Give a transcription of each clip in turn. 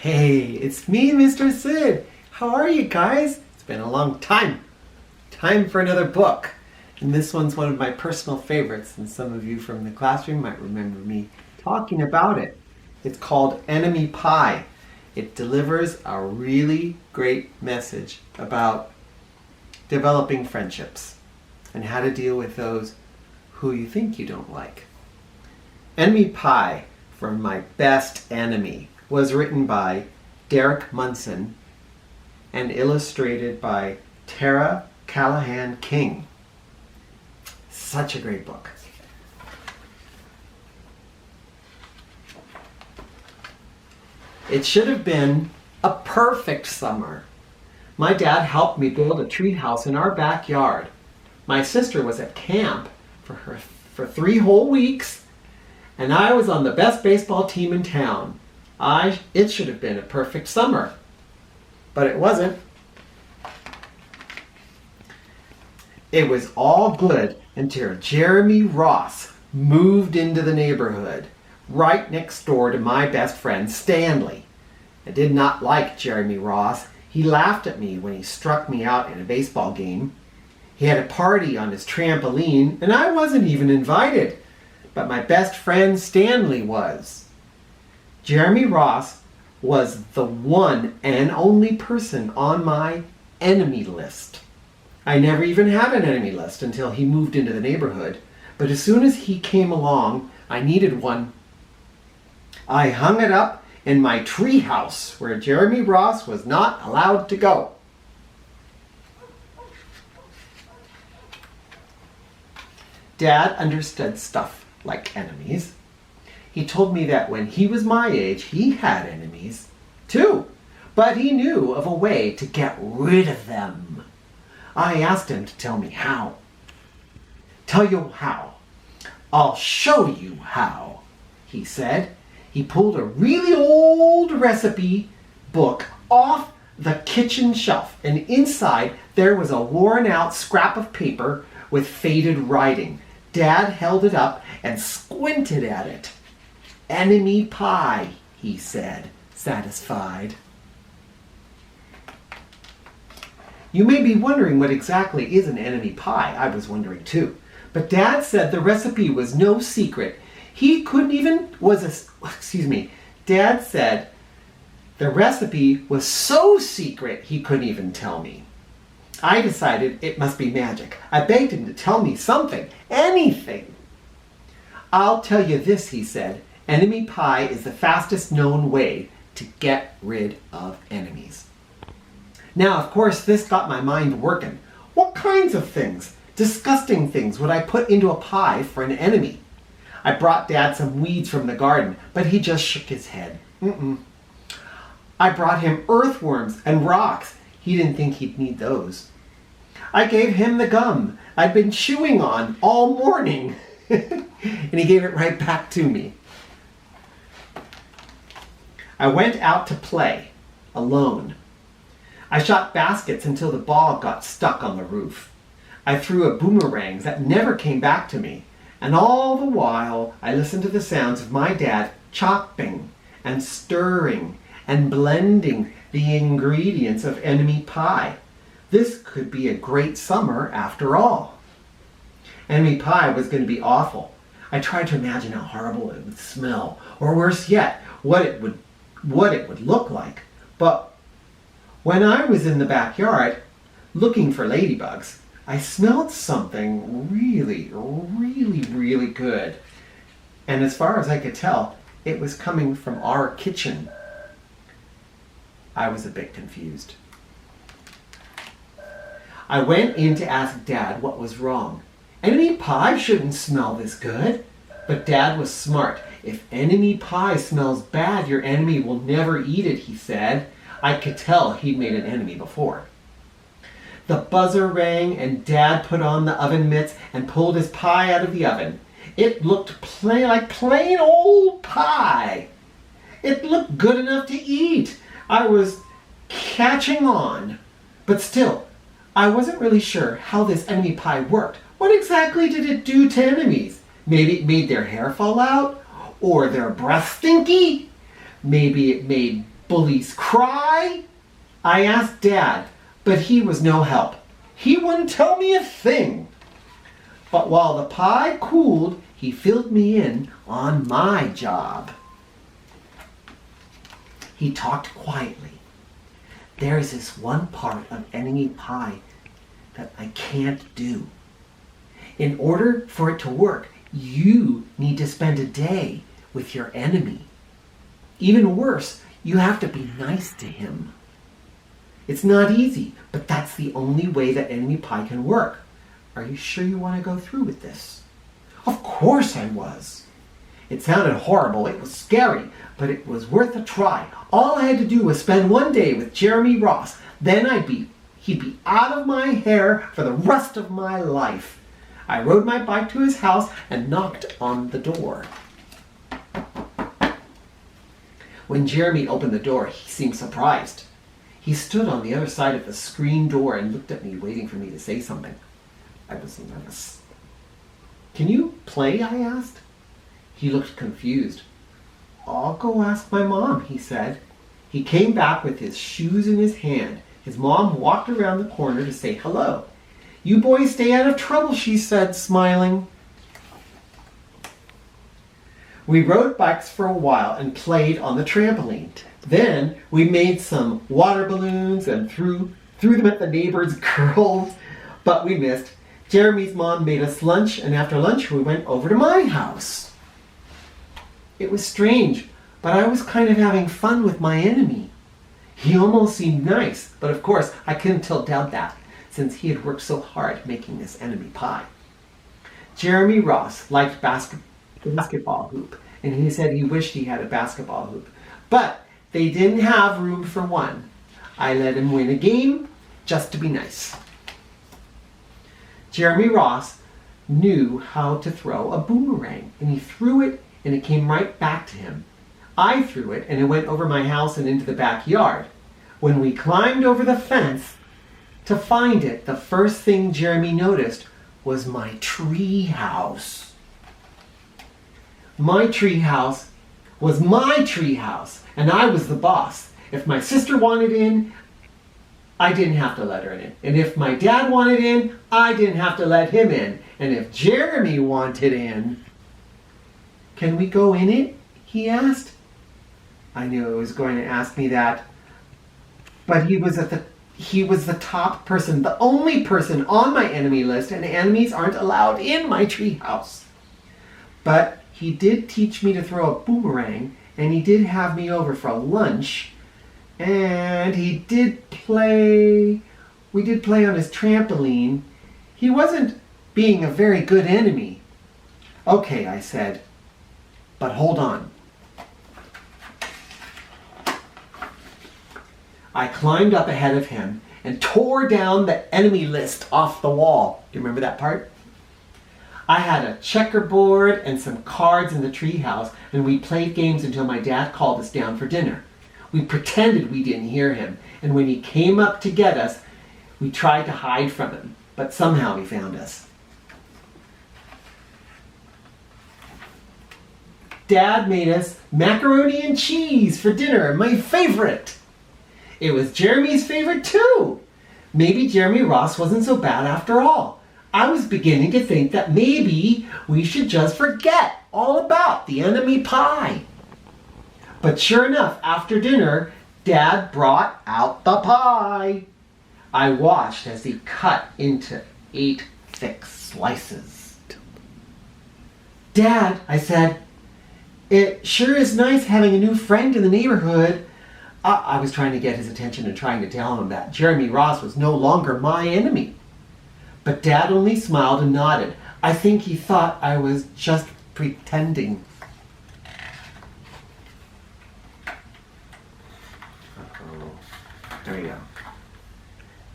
Hey, it's me, Mr. Sid. How are you guys? It's been a long time. Time for another book. And this one's one of my personal favorites, and some of you from the classroom might remember me talking about it. It's called Enemy Pie. It delivers a really great message about developing friendships and how to deal with those who you think you don't like. Enemy Pie, from My Best Enemy, was written by Derek Munson and illustrated by Tara Calahan King. Such a great book. It should have been a perfect summer. My dad helped me build a treehouse in our backyard. My sister was at camp for 3 whole weeks, and I was on the best baseball team in town. It should have been a perfect summer, but it wasn't. It was all good until Jeremy Ross moved into the neighborhood, right next door to my best friend Stanley. I did not like Jeremy Ross. He laughed at me when he struck me out in a baseball game. He had a party on his trampoline, and I wasn't even invited, but my best friend Stanley was. Jeremy Ross was the one and only person on my enemy list. I never even had an enemy list until he moved into the neighborhood, but as soon as he came along, I needed one. I hung it up in my tree house where Jeremy Ross was not allowed to go. Dad understood stuff like enemies. He told me that when he was my age, he had enemies too, but he knew of a way to get rid of them. I asked him to tell me how. Tell you how? I'll show you how, he said. He pulled a really old recipe book off the kitchen shelf, and inside there was a worn out scrap of paper with faded writing. Dad held it up and squinted at it. Enemy pie, he said, satisfied. You may be wondering what exactly is an enemy pie. I was wondering too. But Dad said the recipe was no secret. Dad said the recipe was so secret he couldn't even tell me. I decided it must be magic. I begged him to tell me something, anything. I'll tell you this, he said. Enemy pie is the fastest known way to get rid of enemies. Now, of course, this got my mind working. What kinds of things, disgusting things, would I put into a pie for an enemy? I brought Dad some weeds from the garden, but he just shook his head. I brought him earthworms and rocks. He didn't think he'd need those. I gave him the gum I'd been chewing on all morning, and he gave it right back to me. I went out to play, alone. I shot baskets until the ball got stuck on the roof. I threw a boomerang that never came back to me, and all the while I listened to the sounds of my dad chopping and stirring and blending the ingredients of enemy pie. This could be a great summer after all. Enemy pie was going to be awful. I tried to imagine how horrible it would smell, or worse yet, what it would look like. But when I was in the backyard looking for ladybugs, I smelled something really, really, really good. And as far as I could tell, it was coming from our kitchen. I was a bit confused. I went in to ask Dad what was wrong. Enemy pie shouldn't smell this good. But Dad was smart. If enemy pie smells bad, your enemy will never eat it, he said. I could tell he'd made an enemy before. The buzzer rang and Dad put on the oven mitts and pulled his pie out of the oven. It looked like plain old pie. It looked good enough to eat. I was catching on. But still, I wasn't really sure how this enemy pie worked. What exactly did it do to enemies? Maybe it made their hair fall out? Or their breath stinky? Maybe it made bullies cry? I asked Dad, but he was no help. He wouldn't tell me a thing. But while the pie cooled, he filled me in on my job. He talked quietly. There's this one part of enemy pie that I can't do. In order for it to work, you need to spend a day with your enemy. Even worse, you have to be nice to him. It's not easy, but that's the only way that enemy pie can work. Are you sure you want to go through with this? Of course I was. It sounded horrible, it was scary, but it was worth a try. All I had to do was spend one day with Jeremy Ross. Then he'd be out of my hair for the rest of my life. I rode my bike to his house and knocked on the door. When Jeremy opened the door, he seemed surprised. He stood on the other side of the screen door and looked at me, waiting for me to say something. I was nervous. Can you play? I asked. He looked confused. I'll go ask my mom, he said. He came back with his shoes in his hand. His mom walked around the corner to say hello. You boys stay out of trouble, she said, smiling. We rode bikes for a while and played on the trampoline. Then we made some water balloons and threw them at the neighbors' girls, but we missed. Jeremy's mom made us lunch, and after lunch we went over to my house. It was strange, but I was kind of having fun with my enemy. He almost seemed nice, but of course I couldn't tell Dad that, since he had worked so hard making this enemy pie. Jeremy Ross liked basketball hoop, and he said he wished he had a basketball hoop, but they didn't have room for one. I let him win a game just to be nice. Jeremy Ross knew how to throw a boomerang, and he threw it and it came right back to him. I threw it and it went over my house and into the backyard. When we climbed over the fence to find it, the first thing Jeremy noticed was my tree house. My tree house was my tree house, and I was the boss. If my sister wanted in, I didn't have to let her in. And if my dad wanted in, I didn't have to let him in. And if Jeremy wanted in, can we go in it? He asked. I knew he was going to ask me that. But he was the top person, the only person on my enemy list, and enemies aren't allowed in my treehouse. But he did teach me to throw a boomerang, and he did have me over for lunch, and we did play on his trampoline. He wasn't being a very good enemy. Okay, I said, but hold on. I climbed up ahead of him and tore down the enemy list off the wall. Do you remember that part? I had a checkerboard and some cards in the treehouse, and we played games until my dad called us down for dinner. We pretended we didn't hear him, and when he came up to get us, we tried to hide from him, but somehow he found us. Dad made us macaroni and cheese for dinner, my favorite. It was Jeremy's favorite too. Maybe Jeremy Ross wasn't so bad after all. I was beginning to think that maybe we should just forget all about the enemy pie. But sure enough, after dinner, Dad brought out the pie. I watched as he cut into 8 thick slices. Dad, I said, it sure is nice having a new friend in the neighborhood. I was trying to get his attention and trying to tell him that Jeremy Ross was no longer my enemy. But Dad only smiled and nodded. I think he thought I was just pretending. There you go.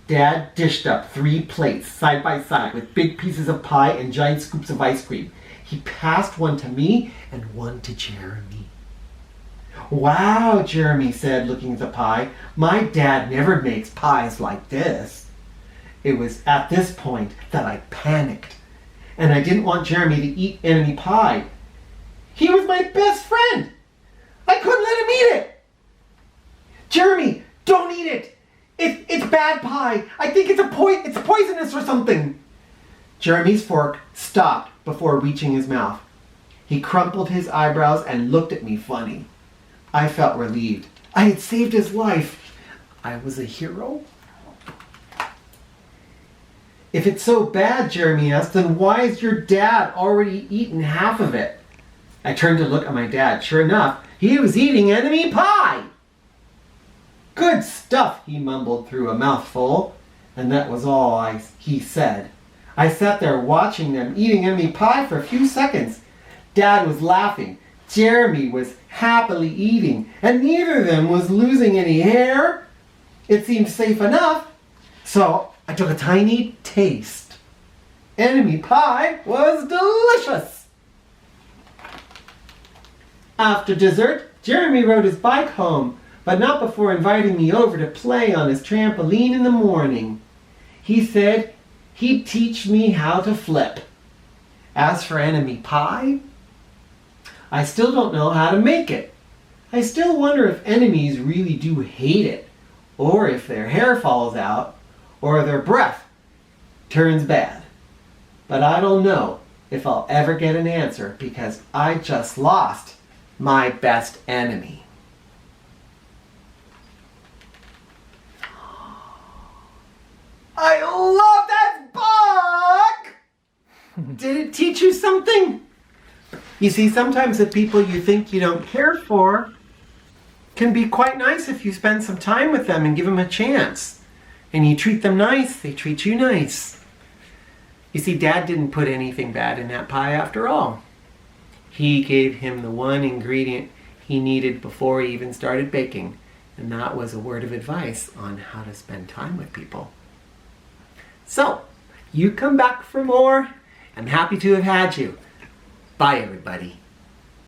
Dad dished up 3 plates side by side with big pieces of pie and giant scoops of ice cream. He passed one to me and one to Jeremy. Wow, Jeremy said, looking at the pie. My dad never makes pies like this. It was at this point that I panicked, and I didn't want Jeremy to eat enemy pie. He was my best friend. I couldn't let him eat it. Jeremy, don't eat it! It's bad pie! I think it's poisonous or something! Jeremy's fork stopped before reaching his mouth. He crumpled his eyebrows and looked at me funny. I felt relieved. I had saved his life. I was a hero. If it's so bad, Jeremy asked, then why has your dad already eaten half of it? I turned to look at my dad. Sure enough, he was eating enemy pie. Good stuff, he mumbled through a mouthful, and that was all he said. I sat there watching them eating enemy pie for a few seconds. Dad was laughing. Jeremy was happily eating, and neither of them was losing any hair. It seemed safe enough, so I took a tiny taste. Enemy pie was delicious. After dessert, Jeremy rode his bike home, but not before inviting me over to play on his trampoline in the morning. He said he'd teach me how to flip. As for enemy pie, I still don't know how to make it. I still wonder if enemies really do hate it, or if their hair falls out, or their breath turns bad. But I don't know if I'll ever get an answer because I just lost my best enemy. I love that book! Did it teach you something? You see, sometimes the people you think you don't care for can be quite nice if you spend some time with them and give them a chance. And you treat them nice, they treat you nice. You see, Dad didn't put anything bad in that pie after all. He gave him the one ingredient he needed before he even started baking, and that was a word of advice on how to spend time with people. So, you come back for more. I'm happy to have had you. Bye, everybody.